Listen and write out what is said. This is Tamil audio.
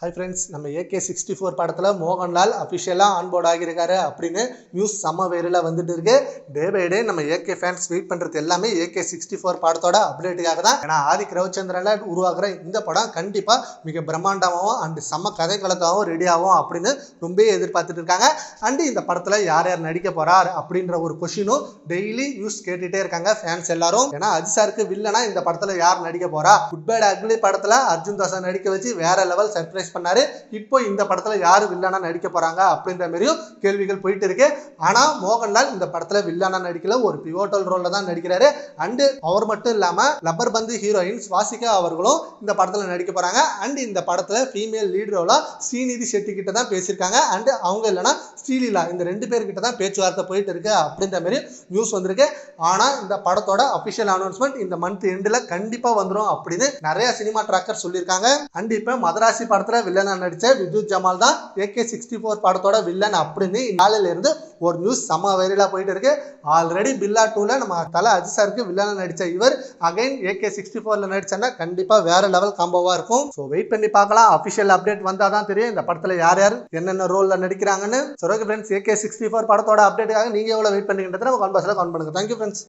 ஹாய் ஃப்ரெண்ட்ஸ், நம்ம AK64 படத்தில் மோகன்லால் அஃபிஷியலாக ஆன்போர்ட் ஆகியிருக்காரு அப்படின்னு நியூஸ் செம்ம வேரில் வந்துட்டு இருக்கு. டே பை டே நம்ம AK ஃபேன்ஸ் வெயிட் பண்ணுறது எல்லாமே AK64 படத்தோட அப்டேட்டுக்காக தான். ஏன்னா ஆதிக் ரவிச்சந்திரனில் உருவாக்குற இந்த படம் கண்டிப்பாக மிக பிரம்மாண்டமாகவும் அண்டு செம்ம கதைக்களத்தாகவும் ரெடி ஆகும் அப்படின்னு ரொம்ப எதிர்பார்த்துட்டு இருக்காங்க. அண்டு இந்த படத்தில் யார் யார் நடிக்க போறார் அப்படின்ற ஒரு கொஷினும் டெய்லி நியூஸ் கேட்டுகிட்டே இருக்காங்க ஃபேன்ஸ் எல்லாரும். ஏன்னா அஜிசாருக்கு வில்லனா இந்த படத்தில் யார் நடிக்க போறா, குட் பேட் அக்லி படத்தில் அர்ஜுன் தாஸை நடிக்க வச்சு வேற லெவல் சர்ப்ரைஸ் பண்ணாரு. இப்போ இந்த படத்துல யாரு வில்லனா நடிக்க போறாங்க அப்படின்ற மாதிரியும் கேள்விகள் போயிட்டு இருக்கு. ஆனா மோகன்லால் இந்த படத்துல வில்லனா நடிக்கல, ஒரு பிவோட்டல் ரோல்ல தான் நடிக்கிறாரு. அண்ட் அவர் மட்டும் இல்லாம லப்பர் பந்து ஹீரோயின் ஸ்வாசிகா அவர்களும் இந்த படத்துல நடிக்க போறாங்க. அண்ட் இந்த படத்துல ஃபீமேல் லீட் ரோலா ஸ்ரீநிதி செட்டி கிட்ட தான் பேசியிருக்காங்க. அண்ட் அவங்க இல்லைன்னா ஸ்ரீலீலா, இந்த ரெண்டு பேர்கிட்ட தான் பேச்சுவார்த்தை போயிட்டு இருக்கு அப்படின்ற மாதிரி நியூஸ் வந்திருக்கு. ஆனா இந்த படத்தோட அபிஷியல் அனௌன்ஸ்மெண்ட் இந்த மந்த் எண்ட்ல கண்டிப்பா வந்துடும் அப்படின்னு நிறைய சினிமா டிராக்கர் சொல்லியிருக்காங்க. அண்ட் இப்ப மதராசி படத்துல வில்லனா நடிச்ச வித்யுத் ஜமால் தான் AK64 படத்தோட வில்லன் அப்படின்னு நாளில இருந்து ஒரு நியூஸ் செம்ம வைரலா போயிட்டு இருக்கு. ஆல்ரெடி பில்லா 2ல நம்ம தல அஜிசாருக்கு வில்லனா நடிச்ச இவர் அகைன் AK64ல நடிச்சா கண்டிப்பா வேற லெவல் காம்போவா இருக்கும். ஸோ வெயிட் பண்ணி பார்க்கலாம். அபிஷியல் அப்டேட் வந்தாதான் தெரியும் இந்த படத்துல யார் யார் என்னென்ன ரோல்ல நடிக்கிறாங்கன்னு. சரி ஓகே ஃப்ரெண்ட்ஸ், AK64 படத்தோட அப்டேட்டுக்காக நீங்க எவ்வளவு வெயிட் பண்ணிக்கிட்டு நம்ம கமெண்ட் பாக்ஸ்ல கமெண்ட் பண்ணுங்க. Thank you friends.